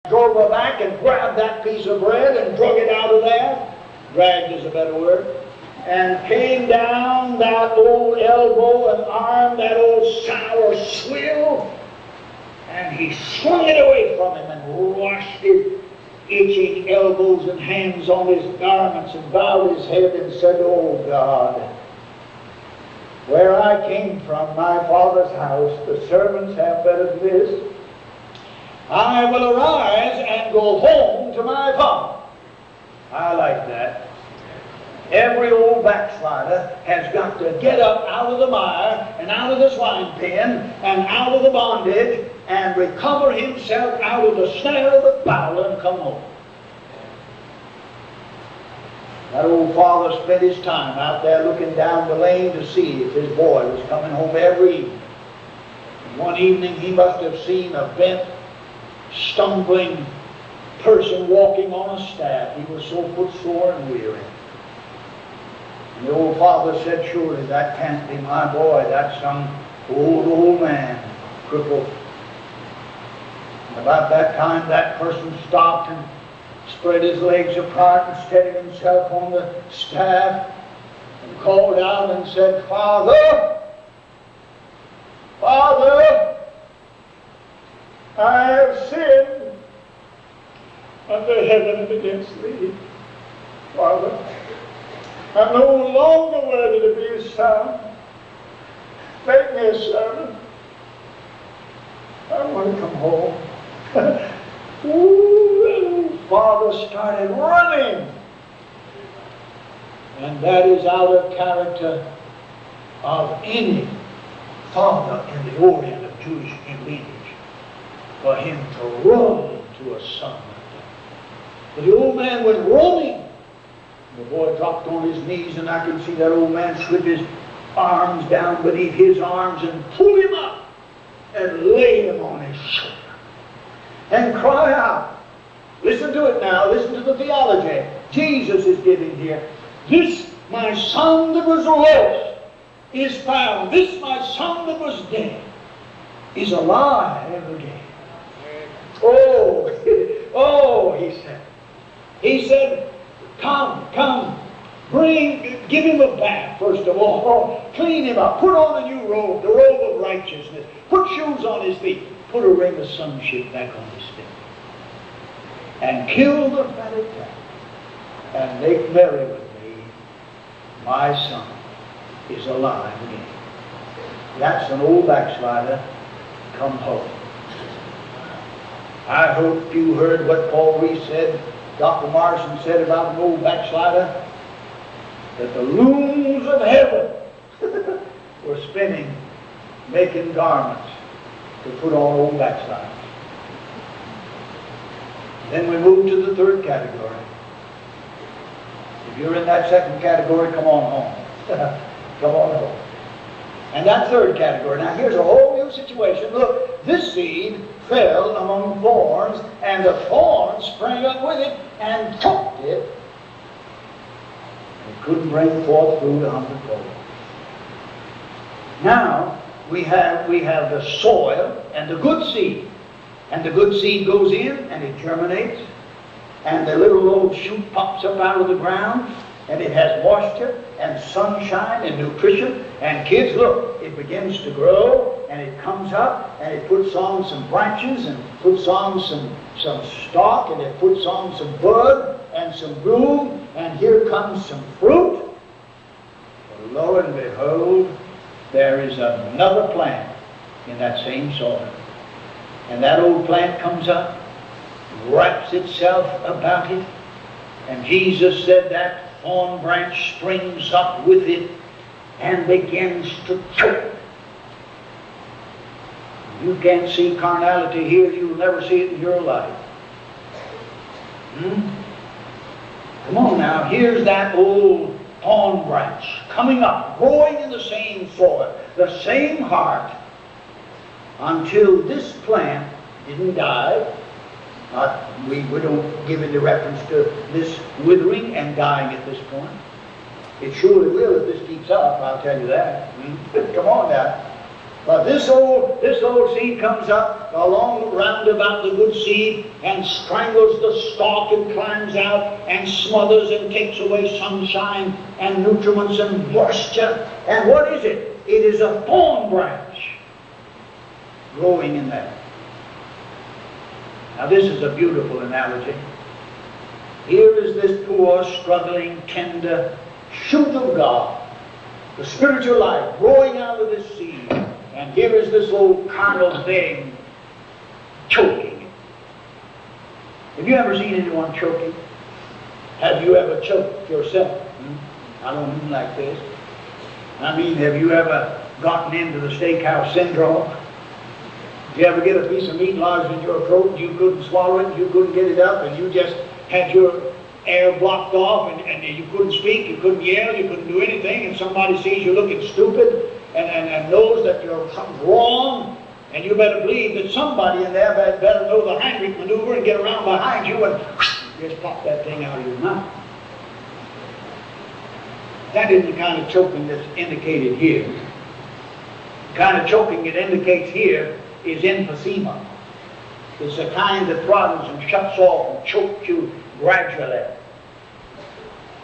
Drove her back and grabbed that piece of bread and drug it out of there. Dragged is a better word. And came down that old elbow and arm, that old sour swill, and he swung it away from him and washed his itching elbows and hands on his garments and bowed his head and said, "Oh God, where I came from, my Father's house, the servants have better than this. I will arise and go home to my Father." I like that. Every old backslider has got to get up out of the mire and out of the swine pen and out of the bondage and recover himself out of the snare of the fowler and come home. That old father spent his time out there looking down the lane to see if his boy was coming home every evening. One evening he must have seen a bent, stumbling person walking on a staff. He was so footsore and weary. And the old father said, "Surely that can't be my boy. That's some old man, crippled." And about that time, that person stopped and spread his legs apart and steadied himself on the staff and called out and said, "Father, Father, I have sinned under heaven and against thee. Father, I'm no longer worthy to be his son. Make me a servant. I want to come home." Ooh, father started running. And that is out of character of any father in the Orient of Jewish lineage, for him to run to a son like that. But the old man went running. The boy dropped on his knees, and I could see that old man slip his arms down beneath his arms and pull him up and lay him on his shoulder and cry out. Listen to it now. Listen to the theology Jesus is giving here. "This my son that was lost is found. This my son that was dead is alive again." Oh, oh, he said. He said, "Come, come, give him a bath, first of all. Clean him up. Put on a new robe, the robe of righteousness. Put shoes on his feet. Put a ring of sonship back on his finger. And kill the fatted calf. And make merry with me. My son is alive again." That's an old backslider come home. I hope you heard what Paul Reese said, Dr. Morrison said about an old backslider, that the looms of heaven were spinning, making garments to put on old backsliders. Then we move to the third category. If you're in that second category, come on home. Come on home. And that third category, now here's a whole new situation. Look, this seed fell among thorns, and the thorns sprang up with it and choked it. And it couldn't bring forth fruit 100-fold. Now, we have the soil and the good seed. And the good seed goes in and it germinates. And the little old shoot pops up out of the ground. And it has moisture and sunshine and nutrition. And kids, look, it begins to grow and it comes up and it puts on some branches and puts on some stalk and it puts on some bud and some bloom. And here comes some fruit. But lo and behold, there is another plant in that same soil. And that old plant comes up, wraps itself about it, and Jesus said that thorn branch springs up with it and begins to choke. You can't see carnality here. You'll never see it in your life. Come on now. Here's that old thorn branch coming up, growing in the same soil, the same heart, until this plant didn't die. We don't give any reference to this withering and dying at this point. It surely will if this keeps up, I'll tell you that. Come on now. But this old seed comes up along round about the good seed and strangles the stalk and climbs out and smothers and takes away sunshine and nutriments and moisture. And what is it? It is a thorn branch growing in there. Now this is a beautiful analogy. Here is this poor, struggling, tender shoot of God, the spiritual life growing out of this seed. And here is this old carnal thing choking it. Have you ever seen anyone choking? Have you ever choked yourself? I don't mean like this. I mean, have you ever gotten into the steakhouse syndrome? Did you ever get a piece of meat lodged in your throat and you couldn't swallow it, you couldn't get it up, and you just had your air blocked off and you couldn't speak, you couldn't yell, you couldn't do anything, and somebody sees you looking stupid and knows that you're something's wrong, and you better believe that somebody in there better know the Heinrich maneuver and get around behind you and just pop that thing out of your mouth. That isn't the kind of choking that's indicated here. The kind of choking it indicates here is emphysema. It's the kind that throttles and shuts off and chokes you gradually.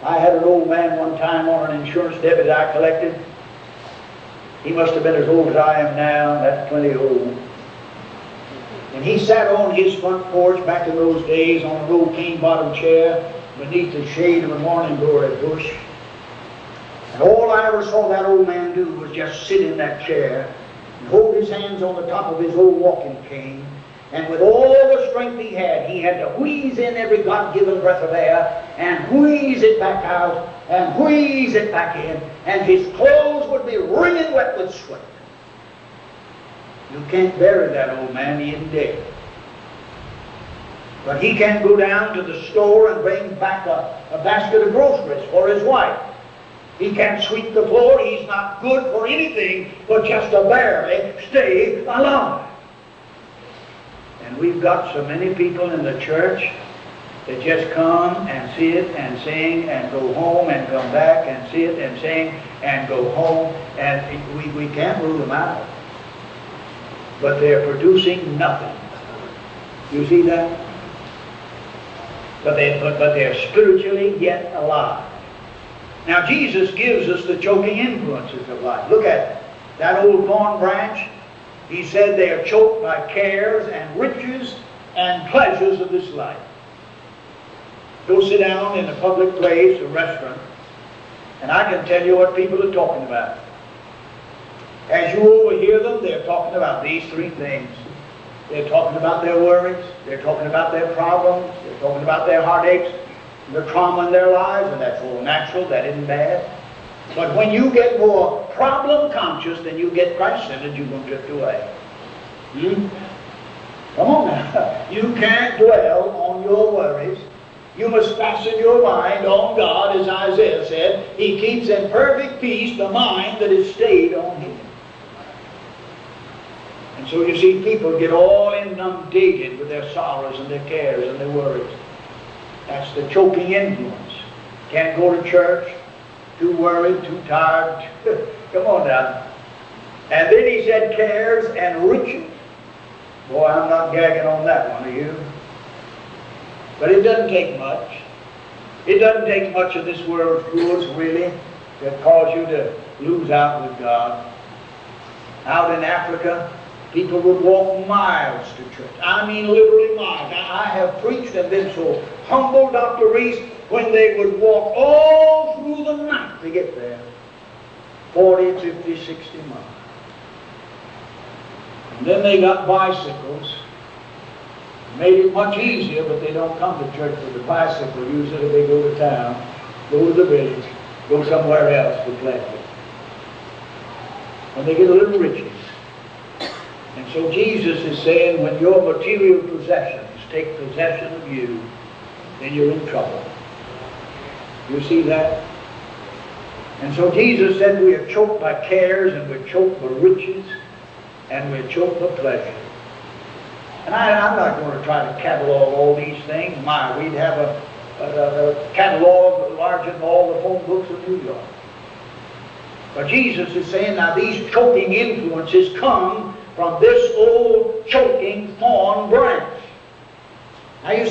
I had an old man one time on an insurance debit I collected. He must have been as old as I am now, that's plenty old. And he sat on his front porch back in those days on an old cane-bottom chair beneath the shade of a morning glory bush. And all I ever saw that old man do was just sit in that chair and hold his hands on the top of his old walking cane. And with all the strength he had to wheeze in every God-given breath of air and wheeze it back out and wheeze it back in, and his clothes would be wringing wet with sweat. You can't bury that old man, he isn't dead. But he can go down to the store and bring back a basket of groceries for his wife. He can't sweep the floor, he's not good for anything but just to barely stay alive. And we've got so many people in the church that just come and sit and sing and go home and come back and sit and sing and go home, and we can't rule them out. But they're producing nothing. You see that? But they're spiritually yet alive. Now Jesus gives us the choking influences of life. Look at it. That old thorn branch. He said they are choked by cares and riches and pleasures of this life. Go sit down in a public place, a restaurant, and I can tell you what people are talking about. As you overhear them, they're talking about these three things. They're talking about their worries, they're talking about their problems, they're talking about their heartaches, the trauma in their lives, and that's all natural, that isn't bad. But when you get more problem conscious than you get Christ-centered, you're going to drift away. Come on now. You can't dwell on your worries. You must fasten your mind on God, as Isaiah said. He keeps in perfect peace the mind that is stayed on Him. And so you see, people get all inundated with their sorrows and their cares and their worries. That's the choking influence. Can't go to church. Too worried, too tired. Come on now. And then he said cares and riches. Boy, I'm not gagging on that one, are you? But it doesn't take much. It doesn't take much of this world's goods, really, that cause you to lose out with God. Out in Africa, people would walk miles to church. I mean literally miles. I have preached and been so humble, Dr. Reese, when they would walk all through the night to get there. 40, 50, 60 miles. And then they got bicycles. Made it much easier, but they don't come to church with a bicycle. Usually they go to town, go to the village, go somewhere else to pleasure. When they get a little riches. And so Jesus is saying, when your material possessions take possession of you, then you're in trouble. You see that? And so Jesus said we are choked by cares, and we're choked by riches, and we're choked by pleasure. And I'm not going to try to catalog all these things. We'd have a catalog larger than all the phone books of New York. But Jesus is saying, now these choking influences come from this old choking thorn branch. Now you